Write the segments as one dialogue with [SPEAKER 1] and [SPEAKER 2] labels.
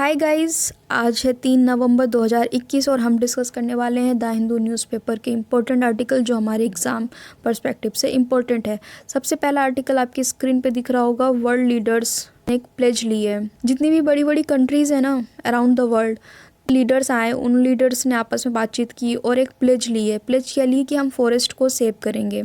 [SPEAKER 1] Hi guys, आज है 3 नवंबर 2021 और हम डिस्कस करने वाले हैं द हिंदू न्यूज़पेपर के इम्पोर्टेंट आर्टिकल जो हमारे एग्ज़ाम पर्सपेक्टिव से इम्पोर्टेंट है। सबसे पहला आर्टिकल आपकी स्क्रीन पे दिख रहा होगा। वर्ल्ड लीडर्स ने एक प्लेज ली है। जितनी भी बड़ी बड़ी कंट्रीज़ है ना अराउंड द वर्ल्ड, लीडर्स आए, उन लीडर्स ने आपस में बातचीत की और एक प्लेज ली है। प्लेज क्या ली कि हम फॉरेस्ट को सेव करेंगे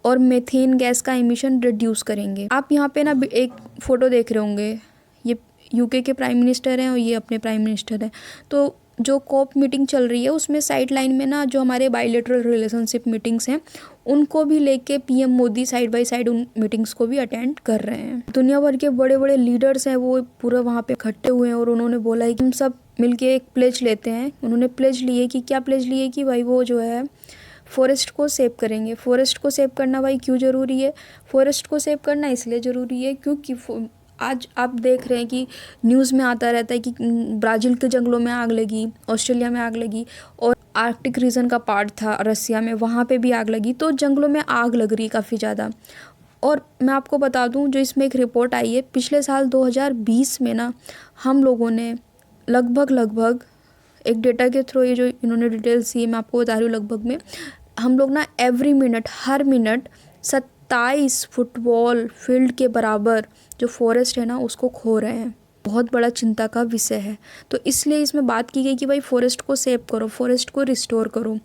[SPEAKER 1] और मीथेन गैस का एमिशन रिड्यूस करेंगे। आप यहाँ पे ना एक फ़ोटो देख रहे होंगे, ये यूके के प्राइम मिनिस्टर हैं और ये अपने प्राइम मिनिस्टर हैं। तो जो कॉप मीटिंग चल रही है उसमें साइड लाइन में ना जो हमारे बायलैटरल रिलेशनशिप मीटिंग्स हैं उनको भी लेके PM Modi side by side उन मीटिंग्स को भी अटेंड कर रहे हैं। दुनिया भर के बड़े बड़े लीडर्स हैं वो पूरा वहाँ पे इकट्ठे हुए हैं और उन्होंने बोला है कि हम सब मिलके एक प्लेज लेते हैं। उन्होंने प्लेज ली है कि क्या प्लेज ली है कि भाई वो जो है फॉरेस्ट को सेव करेंगे। फॉरेस्ट को सेव करना भाई क्यों ज़रूरी है? फॉरेस्ट को सेव करना इसलिए ज़रूरी है क्योंकि आज आप देख रहे हैं कि न्यूज़ में आता रहता है कि ब्राज़ील के जंगलों में आग लगी, ऑस्ट्रेलिया में आग लगी और आर्कटिक रीजन का पार्ट था रसिया में, वहाँ पे भी आग लगी। तो जंगलों में आग लग रही है काफ़ी ज़्यादा। और मैं आपको बता दूं, जो इसमें एक रिपोर्ट आई है पिछले साल 2020 में ना हम लोगों ने लगभग एक डेटा के थ्रू, ये जो इन्होंने डिटेल्स दी मैं आपको बता रही हूँ, लगभग में हम लोग ना हर मिनट 27 फुटबॉल फील्ड के बराबर जो फॉरेस्ट है ना उसको खो रहे हैं। बहुत बड़ा चिंता का विषय है। तो इसलिए इसमें बात की गई कि भाई फॉरेस्ट को सेव करो, फॉरेस्ट को रिस्टोर करो।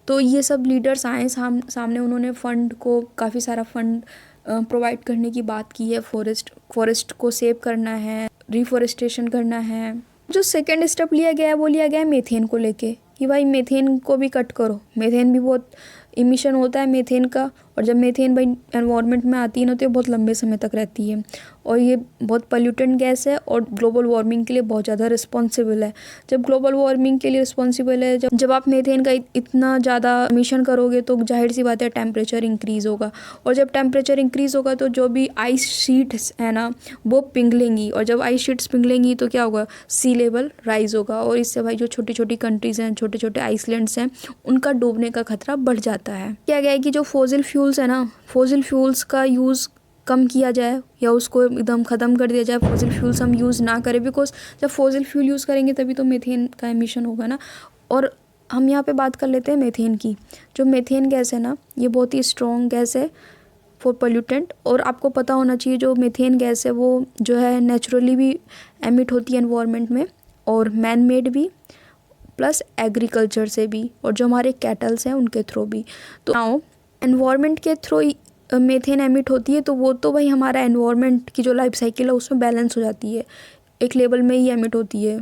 [SPEAKER 1] तो ये सब लीडर्स आए सामने, उन्होंने फंड को काफ़ी सारा फंड प्रोवाइड करने की बात की है। फॉरेस्ट को सेव करना है, रिफॉरेस्टेशन करना है। जो सेकेंड स्टेप लिया गया है वो लिया गया है मीथेन को लेके कि भाई मीथेन को भी कट करो। मीथेन भी बहुत इमिशन होता है मीथेन का, और जब मीथेन भाई एनवायरनमेंट में आती है ना तो ये बहुत लंबे समय तक रहती है और ये बहुत पॉल्यूटेंट गैस है और ग्लोबल वार्मिंग के लिए बहुत ज़्यादा रिस्पॉन्सिबल है। जब ग्लोबल वार्मिंग के लिए रिस्पॉन्सिबल है, जब आप मीथेन का इतना ज़्यादा इमिशन करोगे तो जाहिर सी बात है टेम्परेचर इंक्रीज़ होगा, और जब टेम्परेचर इंक्रीज़ होगा तो जो भी आइस शीट्स है ना वो पिघलेंगी, और जब आइस शीट्स पिघलेंगी तो क्या होगा, सी लेवल राइज होगा और इससे भाई जो छोटी छोटी कंट्रीज़ हैं, छोटे छोटे आइसलैंड्स हैं, उनका डूबने का खतरा बढ़ जाता है। क्या गया है कि जो फॉसिल फ्यूल्स है ना, फॉसिल फ्यूल्स का यूज़ कम किया जाए या उसको एकदम ख़त्म कर दिया जाए। फॉसिल फ्यूल्स हम यूज़ ना करें, बिकॉज जब फॉसिल फ्यूल यूज़ करेंगे तभी तो मीथेन का एमिशन होगा ना। और हम यहाँ पे बात कर लेते हैं मीथेन की। जो मीथेन गैस है ना ये बहुत ही स्ट्रॉन्ग गैस है फॉर पोल्यूटेंट, और आपको पता होना चाहिए जो मीथेन गैस है वो जो है नेचुरली भी एमिट होती है एनवायरनमेंट में और मैन मेड भी, प्लस एग्रीकल्चर से भी, और जो हमारे कैटल्स हैं उनके थ्रू भी। तो नाउ एनवायरनमेंट के थ्रू मीथेन एमिट होती है तो वो तो भाई हमारा एनवायरनमेंट की जो लाइफ साइकिल है उसमें बैलेंस हो जाती है, एक लेवल में ही एमिट होती है।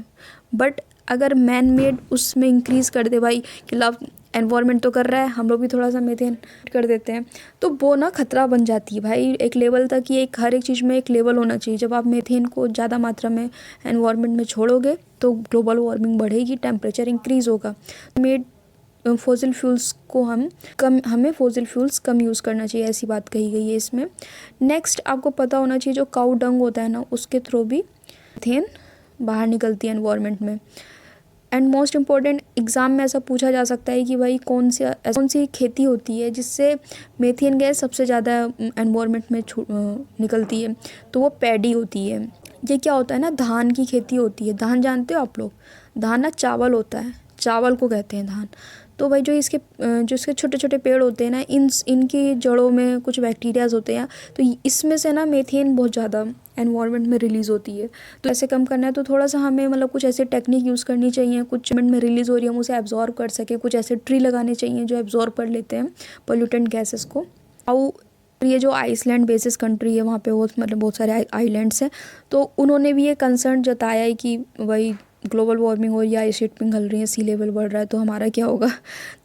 [SPEAKER 1] बट अगर मैन मेड उसमें इंक्रीज़ कर दे भाई कि लव एनवायरनमेंट तो कर रहा है, हम लोग भी थोड़ा सा मीथेन कर देते हैं, तो वो ना खतरा बन जाती है भाई एक लेवल तक। ये हर एक चीज़ में एक लेवल होना चाहिए। जब आप मीथेन को ज़्यादा मात्रा में एनवायरनमेंट में छोड़ोगे तो ग्लोबल वार्मिंग बढ़ेगी, टेम्परेचर इंक्रीज़ होगा। मेड फॉसिल फ्यूल्स को हमें फॉसिल फ्यूल्स कम यूज़ करना चाहिए, ऐसी बात कही गई है इसमें। नेक्स्ट आपको पता होना चाहिए जो काऊ डंग होता है ना उसके थ्रू भी मीथेन बाहर निकलती है एनवायरनमेंट में। एंड मोस्ट इम्पॉर्टेंट, एग्ज़ाम में ऐसा पूछा जा सकता है कि भाई कौन सी खेती होती है जिससे मीथेन गैस सबसे ज़्यादा एनवायरनमेंट में निकलती है, तो वो पैडी होती है। ये क्या होता है ना, धान की खेती होती है। धान जानते हो आप लोग? धान ना चावल होता है, चावल को कहते हैं धान। तो भाई जो इसके छोटे छोटे पेड़ होते हैं ना, इनकी जड़ों में कुछ बैक्टीरियाज होते हैं, तो इसमें से ना मीथेन बहुत ज़्यादा एनवायरनमेंट में रिलीज़ होती है। तो ऐसे कम करना है तो थोड़ा सा हमें मतलब कुछ ऐसे टेक्निक यूज़ करनी चाहिए, कुछ मिनट में रिलीज़ हो रही है हम उसे एब्जॉर्ब कर सकें। कुछ ऐसे ट्री लगाने चाहिए जो एब्जॉर्ब कर लेते हैं पोल्यूटेंट गैसेस को। और ये जो आइसलैंड बेसिस कंट्री है वहाँ पे बहुत सारे आइलैंड्स हैं, तो उन्होंने भी ये कंसर्न जताया है कि भाई ग्लोबल वार्मिंग हो रही है, आइस शीट पिघल रही है, सी लेवल बढ़ रहा है, तो हमारा क्या होगा।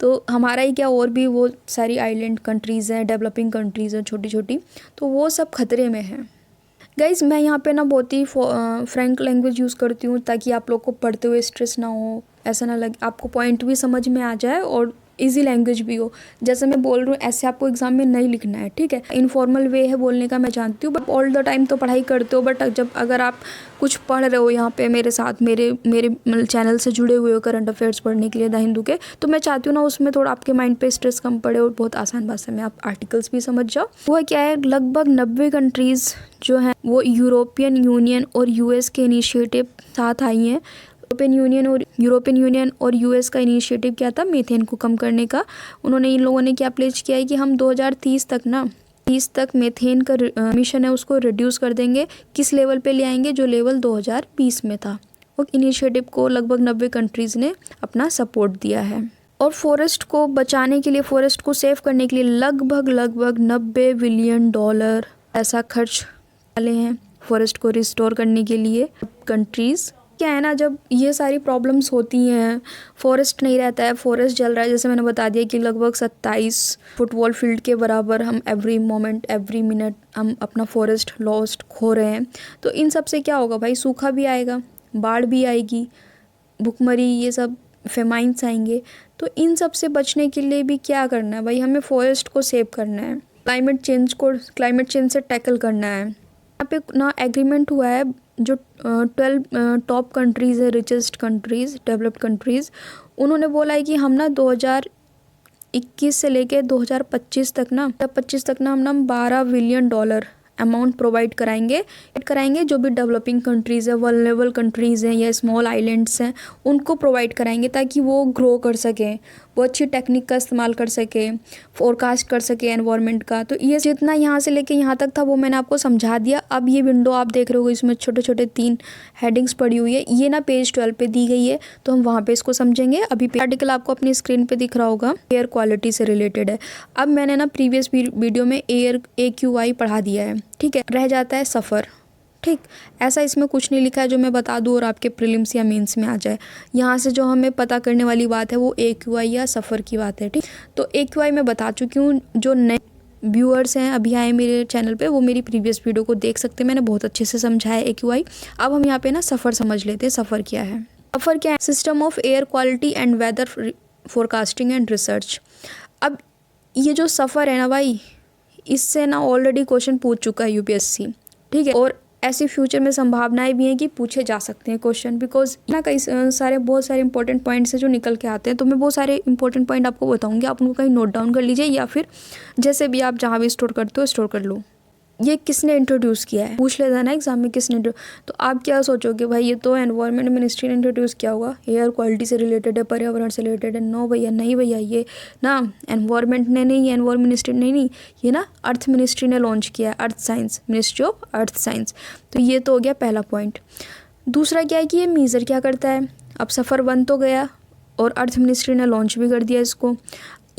[SPEAKER 1] तो हमारा ही क्या, और भी वो सारी आइलैंड कंट्रीज़ हैं, डेवलपिंग कंट्रीज़ हैं छोटी छोटी, तो वो सब खतरे में हैं। गाइज़ मैं यहाँ पे ना बहुत ही फ्रैंक लैंग्वेज यूज़ करती हूँ ताकि आप लोग को पढ़ते हुए स्ट्रेस ना हो, ऐसा ना लगे, आपको पॉइंट भी समझ में आ जाए और इजी लैंग्वेज भी हो। जैसे मैं बोल रही हूँ ऐसे आपको एग्जाम में नहीं लिखना है, ठीक है। इनफॉर्मल वे है बोलने का, मैं जानती हूँ, बट ऑल द टाइम तो पढ़ाई करते हो, बट जब अगर आप कुछ पढ़ रहे हो यहाँ पे मेरे साथ, मेरे चैनल से जुड़े हुए हो करंट अफेयर्स पढ़ने के लिए द हिंदू के, तो मैं चाहती हूँ ना उसमें थोड़ा आपके माइंड पे स्ट्रेस कम पड़े और बहुत आसान भाषा में आप आर्टिकल्स भी समझ जाओ। वह क्या है, लगभग 90 कंट्रीज़ जो हैं वो यूरोपियन यूनियन और यूएस के इनिशिएटिव साथ आई हैं। यूरोपियन यूनियन और यूएस का इनिशिएटिव क्या था, मीथेन को कम करने का। उन्होंने, इन लोगों ने क्या प्लेज किया है कि हम 2030 तक मीथेन का मिशन है उसको रिड्यूस कर देंगे। किस लेवल पे ले आएंगे, जो लेवल 2020 में था। और इनिशिएटिव को लगभग 90 कंट्रीज़ ने अपना सपोर्ट दिया है। और फॉरेस्ट को बचाने के लिए, फॉरेस्ट को सेव करने के लिए लगभग 90 बिलियन डॉलर ऐसा खर्च वाले हैं फॉरेस्ट को रिस्टोर करने के लिए कंट्रीज़। क्या है ना, जब ये सारी प्रॉब्लम्स होती हैं, फॉरेस्ट नहीं रहता है, फॉरेस्ट जल रहा है, जैसे मैंने बता दिया कि लगभग 27 फुटबॉल फील्ड के बराबर हम एवरी मोमेंट एवरी मिनट हम अपना फॉरेस्ट लॉस्ट खो रहे हैं। तो इन सब से क्या होगा भाई, सूखा भी आएगा, बाढ़ भी आएगी, भुखमरी, ये सब फेमाइंस आएंगे। तो इन सब से बचने के लिए भी क्या करना है भाई, हमें फॉरेस्ट को सेव करना है, क्लाइमेट चेंज से टैकल करना है। यहाँ पे ना एग्रीमेंट हुआ है, जो 12 टॉप कंट्रीज़ है, रिचेस्ट कंट्रीज़, डेवलप्ड कंट्रीज़, उन्होंने बोला है कि हम ना 2021 से लेके 2025 तक ना हम ना 12 बिलियन डॉलर अमाउंट प्रोवाइड कराएंगे जो भी डेवलपिंग कंट्रीज़ है, वल्नरेबल कंट्रीज़ हैं या स्मॉल आइलैंड्स हैं, उनको प्रोवाइड कराएंगे ताकि वो ग्रो कर सकें, वो अच्छी टेक्निक का इस्तेमाल कर सकें, फोरकास्ट कर सकें एनवायरनमेंट का। तो ये जितना यहाँ से लेके यहाँ तक था वो मैंने आपको समझा दिया। अब ये विंडो आप देख रहे हो, इसमें छोटे छोटे 3 हेडिंग्स पड़ी हुई है, ये ना पेज 12 पे दी गई है, तो हम वहाँ पे इसको समझेंगे। अभी आर्टिकल आपको अपनी स्क्रीन पे दिख रहा होगा, एयर क्वालिटी से रिलेटेड है। अब मैंने ना प्रीवियस वीडियो में एयर AQI पढ़ा दिया है, ठीक है। रह जाता है सफ़र, ठीक। ऐसा इसमें कुछ नहीं लिखा है जो मैं बता दूँ और आपके प्रीलिम्स या मेंस में आ जाए। यहाँ से जो हमें पता करने वाली बात है वो AQI या सफ़र की बात है, ठीक। तो AQI मैं बता चुकी हूँ, जो नए व्यूअर्स हैं अभी आए मेरे चैनल पे, वो मेरी प्रीवियस वीडियो को देख सकते हैं, मैंने बहुत अच्छे से समझाया है AQI। अब हम यहाँ पे ना सफ़र समझ लेते हैं। सफ़र क्या है? सफ़र क्या है? System of air quality and weather forecasting and research. अब ये जो सफ़र है ना भाई, इससे ना ऑलरेडी क्वेश्चन पूछ चुका है UPSC, ठीक है। और ऐसी फ्यूचर में संभावनाएं भी हैं कि पूछे जा सकते हैं क्वेश्चन, बिकॉज ना बहुत सारे इंपॉर्टेंट पॉइंट्स हैं जो निकल के आते हैं। तो मैं बहुत सारे इंपॉर्टेंट पॉइंट आपको बताऊंगी, आप उनको कहीं नोट डाउन कर लीजिए या फिर जैसे भी आप जहाँ भी स्टोर करते हो स्टोर कर लो। ये किसने इंट्रोड्यूस किया है, पूछ लेता है ना एग्जाम में, किसने। तो आप क्या सोचोगे भाई, ये तो एनवायरनमेंट मिनिस्ट्री ने इंट्रोड्यूस किया होगा, एयर क्वालिटी से रिलेटेड है, पर्यावरण से रिलेटेड है। नो भैया, नहीं भैया, ये ना एनवायरनमेंट ने नहीं, एनवायरनमेंट मिनिस्ट्री ने नहीं, ये ना अर्थ मिनिस्ट्री ने लॉन्च किया है, earth science, ministry of earth science. तो ये तो हो गया पहला पॉइंट। दूसरा क्या है कि ये मीज़र क्या करता है। अब सफ़र बन तो गया और अर्थ मिनिस्ट्री ने लॉन्च भी कर दिया इसको।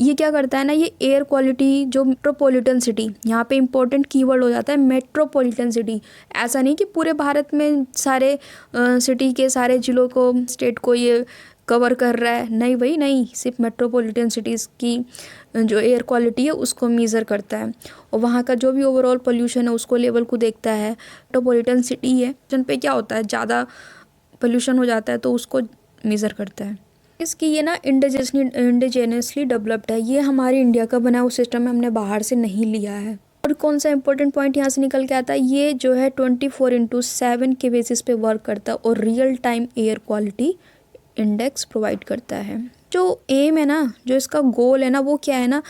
[SPEAKER 1] ये क्या करता है ना, ये एयर क्वालिटी, जो मेट्रोपॉलिटन सिटी, यहाँ पे इंपॉर्टेंट कीवर्ड हो जाता है मेट्रोपॉलिटन सिटी। ऐसा नहीं कि पूरे भारत में सारे सिटी के सारे जिलों को, स्टेट को ये कवर कर रहा है, नहीं भाई नहीं, सिर्फ मेट्रोपॉलिटन सिटीज़ की जो एयर क्वालिटी है उसको मेज़र करता है और वहाँ का जो भी ओवरऑल पोल्यूशन है उसको लेवल को देखता है। मेट्रोपॉलिटन सिटी है जिन पे क्या होता है, ज़्यादा पोल्यूशन हो जाता है तो उसको मेज़र करता है। इसकी ये ना इंडिजिनियसली डेवलप्ड है, ये हमारे इंडिया का बना हुआ सिस्टम है, हमने बाहर से नहीं लिया है। और कौन सा इंपॉर्टेंट पॉइंट यहाँ से निकल के आता है, ये जो है 24/7 के बेसिस पे वर्क करता है और real time air quality index provide करता है। जो एम है ना, जो इसका गोल है ना, वो क्या है ना,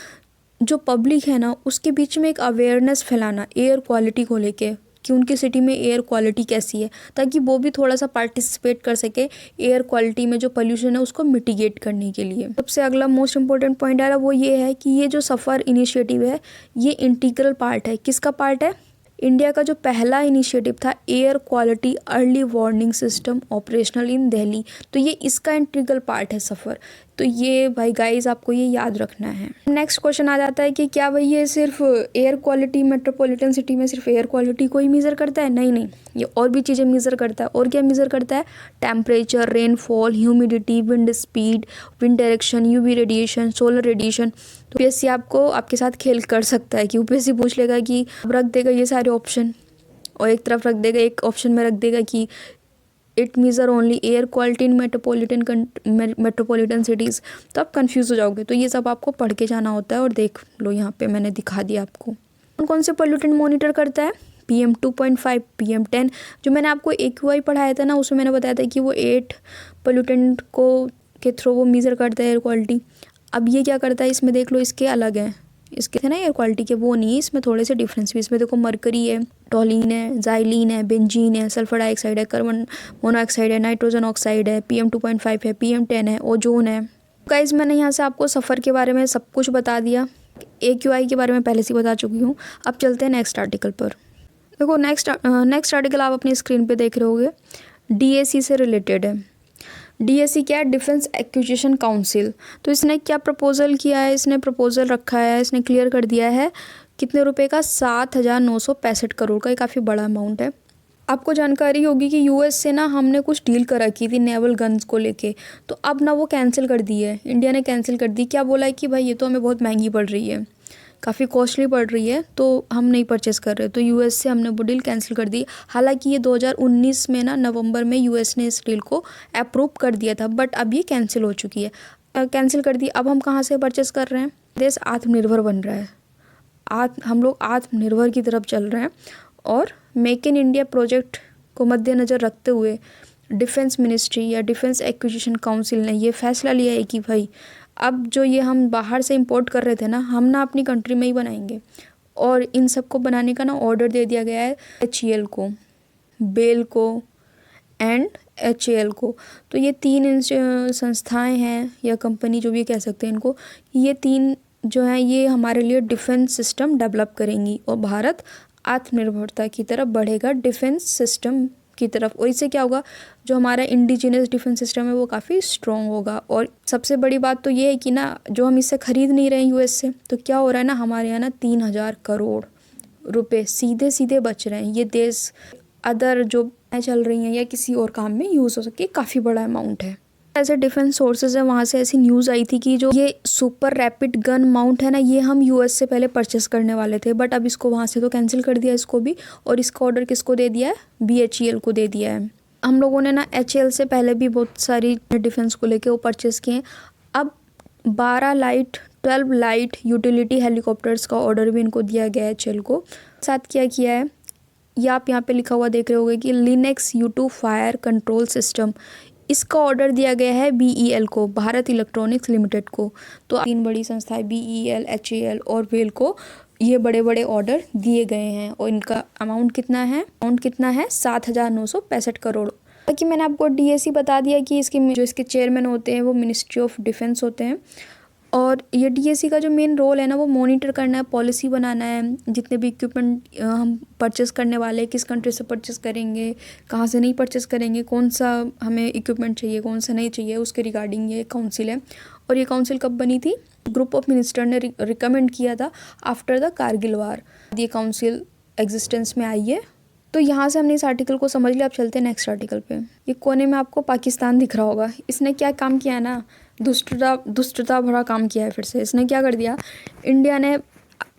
[SPEAKER 1] जो पब्लिक है ना उसके बीच में एक अवेयरनेस फैलाना एयर क्वालिटी को लेके, कि उनकी सिटी में एयर क्वालिटी कैसी है, ताकि वो भी थोड़ा सा पार्टिसिपेट कर सके एयर क्वालिटी में जो पोल्यूशन है उसको मिटिगेट करने के लिए। सबसे अगला मोस्ट इंपॉर्टेंट पॉइंट आ रहा है वो ये है कि ये जो सफ़र इनिशिएटिव है ये इंटीग्रल पार्ट है। किसका पार्ट है? इंडिया का जो पहला इनिशिएटिव था air quality early warning system operational in Delhi, तो ये इसका इंटीग्रल पार्ट है सफ़र। तो ये भाई गाइस आपको ये याद रखना है। नेक्स्ट क्वेश्चन आ जाता है कि क्या भाई ये सिर्फ एयर क्वालिटी मेट्रोपॉलिटन सिटी में सिर्फ एयर क्वालिटी को ही मेज़र करता है? नहीं नहीं, ये और भी चीज़ें मेज़र करता है। और क्या मेज़र करता है? Temperature, rainfall, humidity, wind speed, wind direction, UV radiation, solar radiation. तो UPSC आपको आपके साथ खेल कर सकता है कि UPSC पूछ लेगा कि रख देगा ये सारे ऑप्शन और एक तरफ रख देगा, एक ऑप्शन में रख देगा कि it measure only air quality in metropolitan cities. तो आप कंफ्यूज हो जाओगे, तो ये सब आपको पढ़ के जाना होता है। और देख लो यहाँ पे मैंने दिखा दिया आपको। कौन कौन से पोल्यूटेंट मॉनिटर करता है? PM2.5, PM10। जो मैंने आपको AQI पढ़ाया था ना, उसमें मैंने बताया था कि वो 8 पोल्यूटेंट को के थ्रू वो मेज़र करता है एयर क्वालिटी। अब ये क्या करता है, इसमें देख लो, इसके अलग हैं, इसके थे ना एयर क्वालिटी के, वो नहीं है, इसमें थोड़े से डिफरेंस भी। इसमें देखो मरकरी है, टॉलिन है, जाइलिन है, बेंजीन है, सल्फर डाइऑक्साइड है, कार्बन मोनोऑक्साइड है, नाइट्रोजन ऑक्साइड है, PM2.5 है, PM10 है, ओजोन है। गाइस मैंने यहाँ से आपको सफ़र के बारे में सब कुछ बता दिया। AQI के बारे में पहले से ही बता चुकी हूँ। अब चलते हैं नेक्स्ट आर्टिकल पर। देखो नेक्स्ट आर्टिकल आप अपनी स्क्रीन पे देख रहे होगे, DAC से रिलेटेड है। DAC क्या है? Defence acquisition council. तो इसने क्या प्रपोजल किया है? इसने प्रपोजल रखा है, इसने क्लियर कर दिया है कितने रुपए का? 7,965 करोड़ का। ये काफ़ी बड़ा अमाउंट है। आपको जानकारी होगी कि US से ना हमने कुछ डील कर रखी थी नेवल गन्स को लेके, तो अब ना वो कैंसिल कर दी है, इंडिया ने कैंसिल कर दी। क्या बोला है कि भाई ये तो हमें बहुत महंगी पड़ रही है, काफ़ी कॉस्टली पड़ रही है, तो हम नहीं परचेस कर रहे। तो US से हमने वो डील कैंसिल कर दी। हालांकि ये 2019 में ना नवंबर में US ने इस डील को अप्रूव कर दिया था, बट अब ये कैंसिल हो चुकी है, कैंसिल कर दी। अब हम कहाँ से परचेस कर रहे हैं? देश आत्मनिर्भर बन रहा है, हम लोग आत्मनिर्भर की तरफ चल रहे हैं। और मेक इन इंडिया प्रोजेक्ट को मद्देनज़र रखते हुए डिफेंस मिनिस्ट्री या डिफेंस एक्विजिशन काउंसिल ने ये फैसला लिया है कि भाई अब जो ये हम बाहर से इंपोर्ट कर रहे थे ना, हम ना अपनी कंट्री में ही बनाएंगे। और इन सब को बनाने का ना ऑर्डर दे दिया गया है HAL को, बेल को एंड HAL को। तो ये 3 संस्थाएं हैं या कंपनी, जो भी कह सकते हैं इनको, ये 3 जो हैं ये हमारे लिए डिफेंस सिस्टम डेवलप करेंगी और भारत आत्मनिर्भरता की तरफ बढ़ेगा डिफेंस सिस्टम की तरफ। और इससे क्या होगा, जो हमारा इंडिजिनस डिफेंस सिस्टम है वो काफ़ी स्ट्रॉन्ग होगा। और सबसे बड़ी बात तो ये है कि ना जो हम इससे ख़रीद नहीं रहे हैं US से, तो क्या हो रहा है ना, हमारे यहाँ ना 3,000 करोड़ रुपए सीधे सीधे बच रहे हैं। ये देश अदर जो चल रही हैं या किसी और काम में यूज़ हो सके, काफ़ी बड़ा अमाउंट है। ऐसे डिफेंस सोर्सेज है, वहाँ से ऐसी न्यूज़ आई थी कि जो ये सुपर रैपिड गन माउंट है ना, ये हम US से पहले परचेस करने वाले थे, बट अब इसको वहाँ से तो कैंसिल कर दिया इसको भी। और इसका ऑर्डर किसको दे दिया है? BHEL को दे दिया है। हम लोगों ने ना HAL से पहले भी बहुत सारी डिफेंस को लेके वो परचेस किए हैं। अब 12 लाइट यूटिलिटी हेलीकॉप्टर्स का ऑर्डर भी इनको दिया गया है HAL को। साथ क्या किया है, ये आप यहाँ पे लिखा हुआ देख रहे होगे कि Linux U2 fire control system, इसका ऑर्डर दिया गया है BEL को, भारत इलेक्ट्रॉनिक्स लिमिटेड को। तो 3 बड़ी संस्थाएं BEL, HAL और बेल को ये बड़े बड़े ऑर्डर दिए गए हैं। और इनका अमाउंट कितना है? 7,965 करोड़। बाकी मैंने आपको DAC बता दिया कि जो इसके चेयरमैन होते हैं वो मिनिस्ट्री ऑफ डिफेंस होते हैं। और ये DAC का जो मेन रोल है ना, वो मॉनिटर करना है, पॉलिसी बनाना है, जितने भी इक्विपमेंट हम परचेस करने वाले हैं, किस कंट्री से परचेस करेंगे, कहाँ से नहीं परचेस करेंगे, कौन सा हमें इक्विपमेंट चाहिए, कौन सा नहीं चाहिए, उसके रिगार्डिंग ये काउंसिल है। और ये काउंसिल कब बनी थी? ग्रुप ऑफ मिनिस्टर ने रिकमेंड किया था आफ्टर द कारगिल वार, ये काउंसिल एग्जिस्टेंस में आई है। तो यहाँ से हमने इस आर्टिकल को समझ लिया। अब चलते हैं नेक्स्ट आर्टिकल पे। ये कोने में आपको पाकिस्तान दिख रहा होगा। इसने क्या काम किया ना, दुष्टता भरा काम किया है। फिर से इसने क्या कर दिया, इंडिया ने,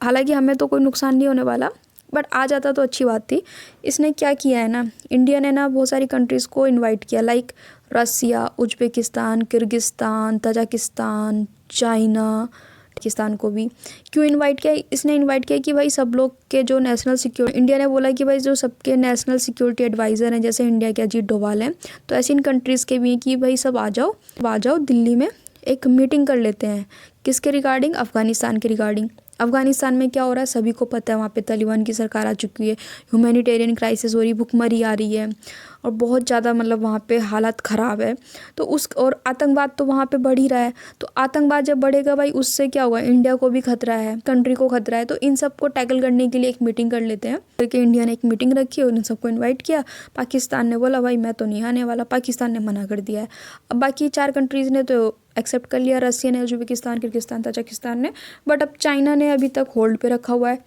[SPEAKER 1] हालांकि हमें तो कोई नुकसान नहीं होने वाला, बट आ जाता तो अच्छी बात थी। इसने क्या किया है ना, इंडिया ने ना बहुत सारी कंट्रीज़ को इनवाइट किया, like Russia, Uzbekistan, Kyrgyzstan, Tajikistan, China, Pakistan को भी। क्यों इनवाइट किया? इसने इनवाइट किया कि भाई सब लोग के जो नेशनल सिक्योरिटी, इंडिया ने बोला कि भाई जो सबके नेशनल सिक्योरिटी एडवाइज़र हैं, जैसे इंडिया के अजीत डोभाल हैं, तो ऐसे इन कंट्रीज़ के भी हैं कि भाई सब आ जाओ दिल्ली में एक मीटिंग कर लेते हैं। किसके रिगार्डिंग? अफ़गानिस्तान के रिगार्डिंग। अफ़गानिस्तान में क्या हो रहा है सभी को पता है, वहाँ पे तालिबान की सरकार आ चुकी है, ह्यूमैनिटेरियन क्राइसिस हो रही, भुखमरी आ रही है और बहुत ज़्यादा मतलब वहाँ पे हालत ख़राब है। तो और आतंकवाद तो वहाँ पे बढ़ ही रहा है। तो आतंकवाद जब बढ़ेगा भाई, उससे क्या होगा, इंडिया को भी खतरा है, कंट्री को खतरा है। तो इन सबको टैकल करने के लिए एक मीटिंग कर लेते हैं, क्योंकि इंडिया ने एक मीटिंग रखी और इन सबको इन्वाइट किया। पाकिस्तान ने बोला भाई मैं तो नहीं आने वाला, पाकिस्तान ने मना कर दिया है। अब बाकी 4 कंट्रीज़ ने तो एक्सेप्ट कर लिया, रसिया ने, उज्बेकिस्तान, किर्गिस्तान, तजाकिस्तान ने, बट अब चाइना ने अभी तक होल्ड पे रखा हुआ है।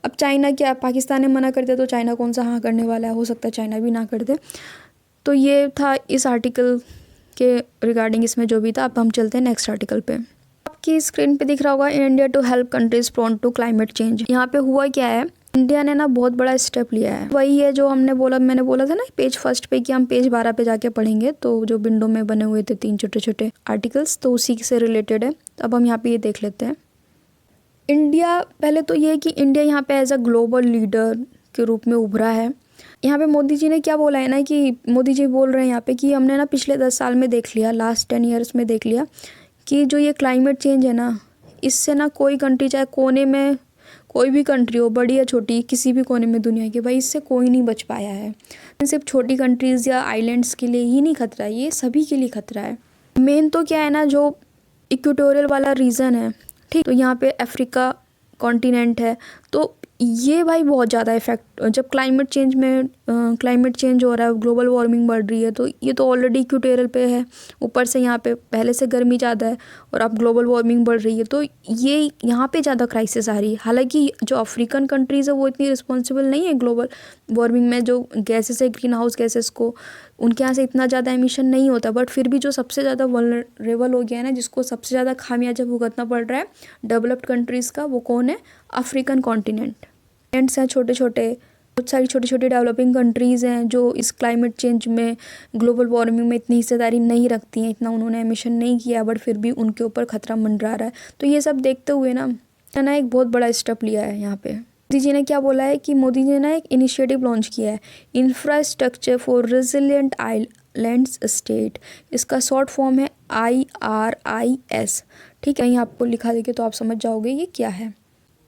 [SPEAKER 1] अब चाइना क्या, पाकिस्तान ने मना कर दिया तो चाइना कौन सा हाँ करने वाला है, हो सकता है चाइना भी ना कर दे। तो ये था इस आर्टिकल के रिगार्डिंग, इसमें जो भी था। अब हम चलते हैं नेक्स्ट आर्टिकल पे। आपकी स्क्रीन पे दिख रहा होगा, India to help countries prone to climate change. यहाँ पे हुआ क्या है इंडिया ने ना बहुत बड़ा स्टेप लिया है। वही है जो मैंने बोला था ना पेज फर्स्ट पे कि हम पेज 12 पे जाके पढ़ेंगे, तो जो विंडो में बने हुए थे 3 छोटे छोटे आर्टिकल्स, तो उसी से रिलेटेड है। अब हम यहाँ पे ये देख लेते हैं। इंडिया, पहले तो ये है कि इंडिया यहाँ पे एज अ ग्लोबल लीडर के रूप में उभरा है। यहाँ पे मोदी जी ने क्या बोला है ना, कि मोदी जी बोल रहे हैं यहाँ पे कि हमने ना पिछले 10 साल में देख लिया, लास्ट 10 ईयर्स में देख लिया कि जो ये क्लाइमेट चेंज है ना, इससे ना कोई कंट्री, चाहे कोने में कोई भी कंट्री हो, बड़ी या छोटी, किसी भी कोने में दुनिया के, भाई इससे कोई नहीं बच पाया है। सिर्फ छोटी कंट्रीज़ या आइलैंड्स के लिए ही नहीं खतरा है, ये सभी के लिए खतरा है। मेन तो क्या है ना, जो इक्वेटोरियल वाला रीजन है, ठीक, तो यहाँ पे अफ्रीका कॉन्टिनेंट है, तो ये भाई बहुत ज़्यादा इफेक्ट, जब क्लाइमेट चेंज हो रहा है, ग्लोबल वार्मिंग बढ़ रही है, तो ये तो ऑलरेडी इक्वेटोरियल पे है, ऊपर से यहाँ पे पहले से गर्मी ज़्यादा है और अब ग्लोबल वार्मिंग बढ़ रही है, तो ये यहाँ पे ज़्यादा क्राइसिस आ रही है। हालांकि जो अफ्रीकन कंट्रीज़ है वो इतनी रिस्पॉन्सिबल नहीं है ग्लोबल वार्मिंग में, जो गैसेस है, ग्रीन हाउस गैसेस को, उनके यहाँ से इतना ज़्यादा एमिशन नहीं होता, बट फिर भी जो सबसे ज़्यादा वल्नरेबल हो गया है ना, जिसको सबसे ज़्यादा खामियाजा भुगतना पड़ रहा है डेवलप्ड कंट्रीज़ का, वो कौन है? अफ्रीकन कॉन्टिनेंट हैं, छोटे छोटे, बहुत सारी छोटी छोटी डेवलपिंग कंट्रीज़ हैं जो इस क्लाइमेट चेंज में, ग्लोबल वार्मिंग में इतनी हिस्सेदारी नहीं रखती हैं, इतना उन्होंने एमिशन नहीं किया, बट फिर भी उनके ऊपर खतरा मंडरा रहा है। तो ये सब देखते हुए ना एक बहुत बड़ा स्टेप लिया है यहाँ पे। मोदी जी ने क्या बोला है कि मोदी जी ने ना एक इनिशिएटिव लॉन्च किया है, infrastructure for resilient islands state. इसका शॉर्ट फॉर्म है IRIS। ठीक है, यहाँ आपको लिखा देंगे तो आप समझ जाओगे ये क्या है।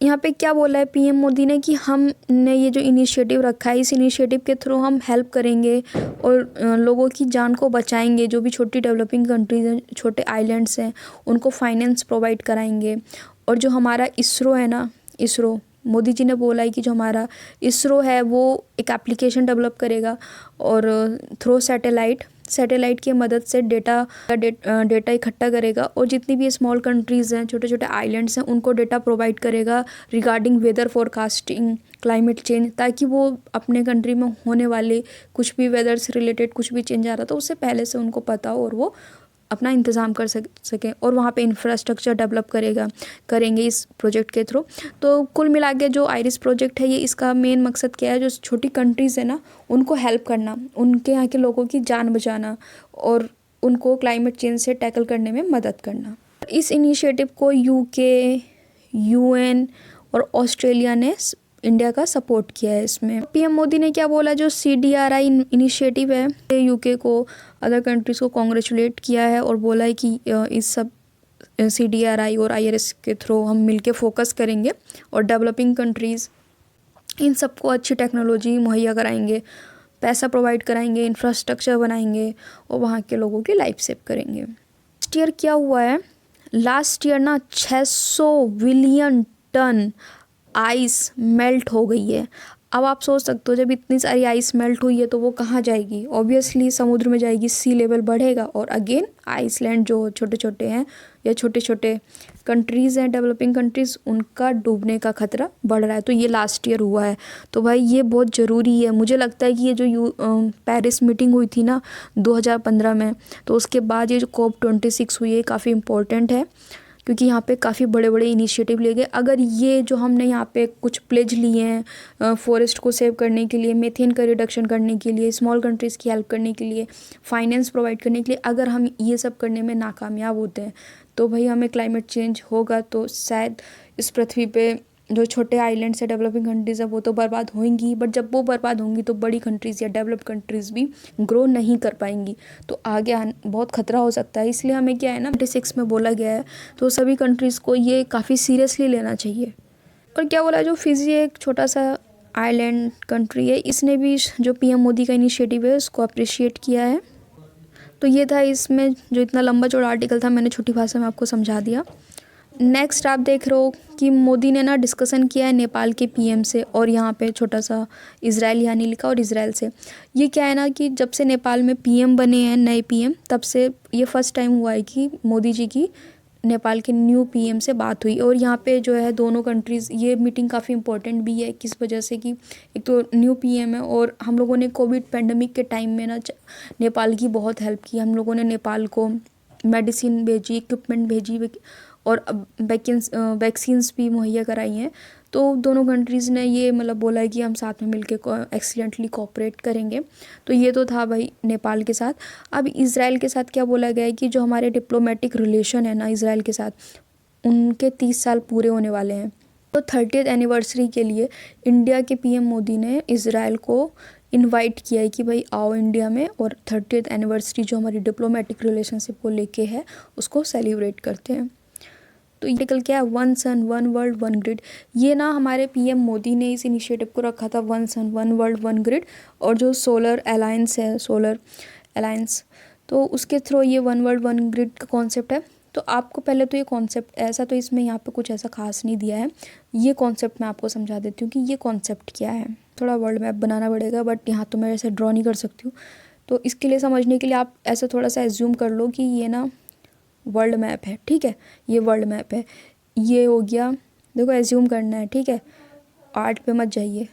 [SPEAKER 1] यहाँ पे क्या बोला है पीएम मोदी ने कि हमने ये जो इनिशिएटिव रखा है, इस इनिशिएटिव के थ्रू हम हेल्प करेंगे और लोगों की जान को बचाएंगे। जो भी छोटी डेवलपिंग कंट्रीज हैं, छोटे आइलैंड्स हैं, उनको फाइनेंस प्रोवाइड कराएंगे। और जो हमारा इसरो है ना, इसरो, मोदी जी ने बोला है कि जो हमारा इसरो है वो एक एप्लीकेशन डेवलप करेगा और थ्रू सैटेलाइट की मदद से डेटा इकट्ठा करेगा और जितनी भी स्मॉल कंट्रीज़ हैं, छोटे छोटे आइलैंड्स हैं, उनको डेटा प्रोवाइड करेगा regarding weather forecasting, climate change, ताकि वो अपने कंट्री में होने वाले कुछ भी वेदर से रिलेटेड कुछ भी चेंज आ रहा था उससे पहले से उनको पता हो और वो अपना इंतज़ाम कर सकें। और वहाँ पे इंफ्रास्ट्रक्चर डेवलप करेंगे इस प्रोजेक्ट के थ्रू। तो कुल मिला के जो आइरिस प्रोजेक्ट है, ये इसका मेन मकसद क्या है, जो छोटी कंट्रीज़ है ना, उनको हेल्प करना, उनके यहाँ के लोगों की जान बचाना और उनको क्लाइमेट चेंज से टैकल करने में मदद करना। इस इनिशिएटिव को UK, UN और ऑस्ट्रेलिया ने इंडिया का सपोर्ट किया है। इसमें पीएम मोदी ने क्या बोला, जो CDRI इनिशिएटिव है, UK को, अदर कंट्रीज़ को कॉन्ग्रेचुलेट किया है और बोला है कि इस सब CDRI और IRS के थ्रू हम मिलके फोकस करेंगे और डेवलपिंग कंट्रीज़ इन सबको अच्छी टेक्नोलॉजी मुहैया कराएंगे, पैसा प्रोवाइड कराएंगे, इंफ्रास्ट्रक्चर बनाएंगे और वहाँ के लोगों की लाइफ सेव करेंगे। लास्ट ईयर क्या हुआ है, लास्ट ईयर ना 600 बिलियन टन आइस मेल्ट हो गई है। अब आप सोच सकते हो, जब इतनी सारी आइस मेल्ट हुई है तो वो कहाँ जाएगी? ऑब्वियसली समुद्र में जाएगी, सी लेवल बढ़ेगा और अगेन आइसलैंड जो छोटे छोटे हैं या छोटे छोटे कंट्रीज़ हैं, डेवलपिंग कंट्रीज़, उनका डूबने का खतरा बढ़ रहा है। तो ये लास्ट ईयर हुआ है, तो भाई ये बहुत ज़रूरी है। मुझे लगता है कि ये जो पेरिस मीटिंग हुई थी ना 2015 में, तो उसके बाद ये जो COP26 हुई है काफ़ी इम्पोर्टेंट है, क्योंकि यहाँ पे काफ़ी बड़े बड़े इनिशिएटिव लिए गए। अगर ये जो हमने यहाँ पे कुछ प्लेज लिए हैं फॉरेस्ट को सेव करने के लिए, मीथेन का रिडक्शन करने के लिए, स्मॉल कंट्रीज़ की हेल्प करने के लिए, फाइनेंस प्रोवाइड करने के लिए, अगर हम ये सब करने में नाकामयाब होते हैं तो भाई हमें क्लाइमेट चेंज होगा तो शायद इस पृथ्वी पे जो छोटे आइलैंड्स है, डेवलपिंग कंट्रीज़ है, वो तो बर्बाद होंगी, बट जब वो बर्बाद होंगी तो बड़ी कंट्रीज़ या डेवलप्ड कंट्रीज़ भी ग्रो नहीं कर पाएंगी, तो आगे बहुत खतरा हो सकता है। इसलिए हमें क्या है ना 26 में बोला गया है, तो सभी कंट्रीज़ को ये काफ़ी सीरियसली लेना चाहिए। और क्या बोला, जो फिजी एक छोटा सा आइलैंड कंट्री है, इसने भी जो पीएम मोदी का इनिशिएटिव है उसको अप्रिशिएट किया है। तो ये था इसमें जो इतना लंबा चौड़ा आर्टिकल था, मैंने छोटी भाषा में आपको समझा दिया। नेक्स्ट आप देख रहे हो कि मोदी ने ना डिस्कशन किया है नेपाल के PM से, और यहाँ पे छोटा सा इजराइल यानी लिखा, और इजराइल से। ये क्या है ना कि जब से नेपाल में PM बने हैं, नए PM, तब से ये फर्स्ट टाइम हुआ है कि मोदी जी की नेपाल के न्यू PM से बात हुई। और यहाँ पे जो है दोनों कंट्रीज़, ये मीटिंग काफ़ी इंपॉर्टेंट भी है, किस वजह से कि एक तो न्यू PM है और हम लोगों ने कोविड पैंडमिक के टाइम में ना नेपाल की बहुत हेल्प की। हम लोगों ने नेपाल को मेडिसिन भेजी, इक्विपमेंट भेजी और वैक्सीन्स भी मुहैया कराई हैं। तो दोनों कंट्रीज़ ने ये मतलब बोला है कि हम साथ में मिलके एक्सीलेंटली कोऑपरेट करेंगे। तो ये तो था भाई नेपाल के साथ। अब इज़राइल के साथ क्या बोला गया है कि जो हमारे डिप्लोमेटिक रिलेशन है ना इज़राइल के साथ, उनके 30 साल पूरे होने वाले हैं। तो 30th एनिवर्सरी के लिए इंडिया के पीएम मोदी ने इज़राइल को इनवाइट किया है कि भाई आओ इंडिया में, और 30th एनिवर्सरी जो हमारी डिप्लोमेटिक रिलेशनशिप को लेके है उसको सेलिब्रेट करते हैं। तो ये आर्टिकल क्या है, one sun one world one grid. ये ना हमारे पीएम मोदी ने इस इनिशिएटिव को रखा था, one sun one world one grid. और जो सोलर अलायंस है, सोलर अलायंस, तो उसके थ्रू ये वन वर्ल्ड वन ग्रिड का कॉन्सेप्ट है। तो आपको पहले तो ये कॉन्सेप्ट ऐसा, तो इसमें यहाँ पे कुछ ऐसा खास नहीं दिया है। ये कॉन्सेप्ट मैं आपको समझा देती हूँ कि ये कॉन्सेप्ट क्या है। थोड़ा वर्ल्ड मैप बनाना पड़ेगा, बट यहाँ तो मैं ऐसे ड्रॉ नहीं कर सकती हूँ। तो इसके लिए समझने के लिए आप ऐसे थोड़ा सा एज्यूम कर लो कि ये ना वर्ल्ड मैप है, ठीक है, ये वर्ल्ड मैप है। ये हो गया, देखो एज्यूम करना है, ठीक है, आर्ट पे मत जाइए।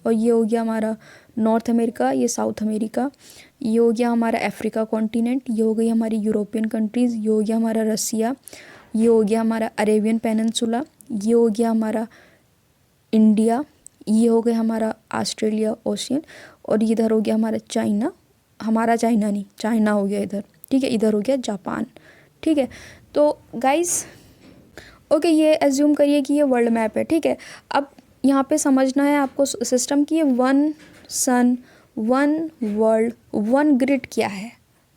[SPEAKER 1] और ये हो गया हमारा नॉर्थ अमेरिका, ये साउथ अमेरिका, ये हो गया हमारा अफ्रीका कॉन्टिनेंट, ये हो गई हमारी यूरोपियन कंट्रीज़, ये हो गया हमारा रसिया, ये हो गया हमारा अरेबियन पेनिनसुला, ये हो गया हमारा इंडिया, ये हो गया हमारा ऑस्ट्रेलिया ओशियन, और इधर हो गया हमारा चाइना। हमारा चाइना नहीं, चाइना हो गया इधर, ठीक है, इधर हो गया जापान, ठीक है। तो गाइस ओके, ये एज्यूम करिए कि ये वर्ल्ड मैप है, ठीक है। अब यहाँ पे समझना है आपको सिस्टम की, ये one sun one world one grid क्या है,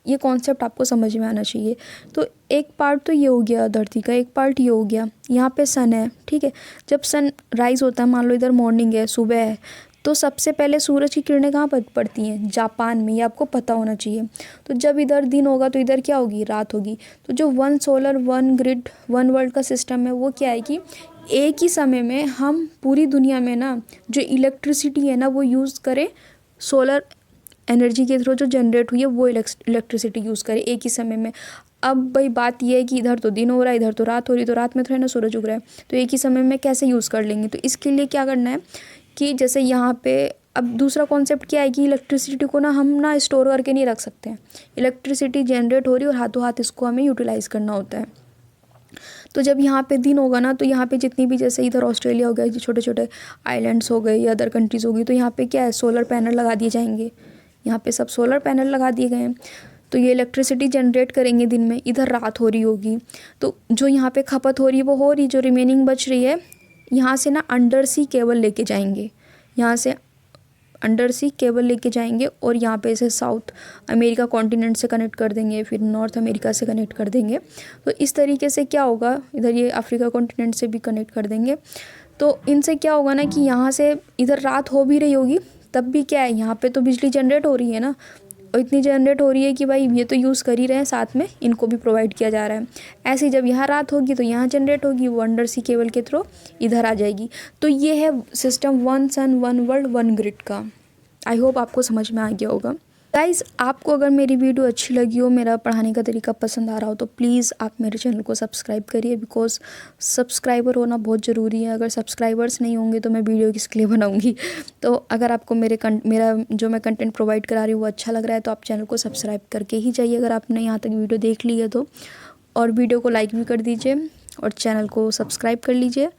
[SPEAKER 1] ये कॉन्सेप्ट आपको समझ में आना चाहिए। तो एक पार्ट तो ये हो गया धरती का, एक पार्ट ये हो गया, यहाँ पे सन है, ठीक है। जब सन राइज होता है, मान लो इधर मॉर्निंग है, सुबह है, तो सबसे पहले सूरज की किरणें कहाँ पर पड़ती हैं, जापान में, ये आपको पता होना चाहिए। तो जब इधर दिन होगा तो इधर क्या होगी, रात होगी। तो जो one solar one grid one world का सिस्टम है, वो क्या है कि एक ही समय में हम पूरी दुनिया में ना जो इलेक्ट्रिसिटी है ना वो यूज़ करें, सोलर एनर्जी के थ्रू जो जनरेट हुई है वो इलेक्ट्रिसिटी यूज़ करें एक ही समय में। अब भाई बात ये है कि इधर तो दिन हो रहा है, इधर तो रात हो रही है, तो रात में थोड़ा ना सूरज उग रहा है, तो एक ही समय में कैसे यूज़ कर लेंगे। तो इसके लिए क्या करना है कि जैसे यहाँ पे अब दूसरा कॉन्सेप्ट क्या है कि इलेक्ट्रिसिटी को ना हम ना स्टोर करके नहीं रख सकते हैं। इलेक्ट्रिसिटी जनरेट हो रही है और हाथों हाथ इसको हमें यूटिलाइज़ करना होता है। तो जब यहाँ पे दिन होगा ना, तो यहाँ पे जितनी भी, जैसे इधर ऑस्ट्रेलिया हो गया, जो छोटे छोटे आइलैंड्स हो गए या अदर कंट्रीज़ होगी, तो यहाँ पे क्या है, सोलर पैनल लगा दिए जाएंगे। यहाँ पे सब सोलर पैनल लगा दिए गए हैं, तो ये इलेक्ट्रिसिटी जनरेट करेंगे दिन में। इधर रात हो रही होगी, तो जो यहाँ पे खपत हो रही है वो हो रही, जो रिमेनिंग बच रही है यहाँ से ना अंडर सी केबल लेके जाएंगे, यहाँ से अंडर सी केबल लेके जाएंगे, और यहाँ पे से साउथ अमेरिका कॉन्टिनेंट से कनेक्ट कर देंगे, फिर नॉर्थ अमेरिका से कनेक्ट कर देंगे। तो इस तरीके से क्या होगा, इधर ये अफ्रीका कॉन्टिनेंट से भी कनेक्ट कर देंगे। तो इनसे क्या होगा ना कि यहाँ से इधर रात हो भी रही होगी, तब भी क्या है, यहाँ पे तो बिजली जनरेट हो रही है ना, और इतनी जनरेट हो रही है कि भाई ये तो यूज़ कर ही रहे हैं, साथ में इनको भी प्रोवाइड किया जा रहा है। ऐसे ही जब यहाँ रात होगी तो यहाँ जनरेट होगी, वो अंडर सी केबल के थ्रू इधर आ जाएगी। तो ये है system one sun one world one grid का। आई होप आपको समझ में आ गया होगा। गाइज़, आपको अगर मेरी वीडियो अच्छी लगी हो, मेरा पढ़ाने का तरीका पसंद आ रहा हो, तो प्लीज़ आप मेरे चैनल को सब्सक्राइब करिए, बिकॉज़ सब्सक्राइबर होना बहुत ज़रूरी है। अगर सब्सक्राइबर्स नहीं होंगे तो मैं वीडियो किसके लिए बनाऊंगी। तो अगर आपको मेरा जो मैं कंटेंट प्रोवाइड करा रही हूँ वो अच्छा लग रहा है, तो आप चैनल को सब्सक्राइब करके ही जाइए अगर आपने यहाँ तक वीडियो देख ली है तो। और वीडियो को लाइक भी कर दीजिए और चैनल को सब्सक्राइब कर लीजिए।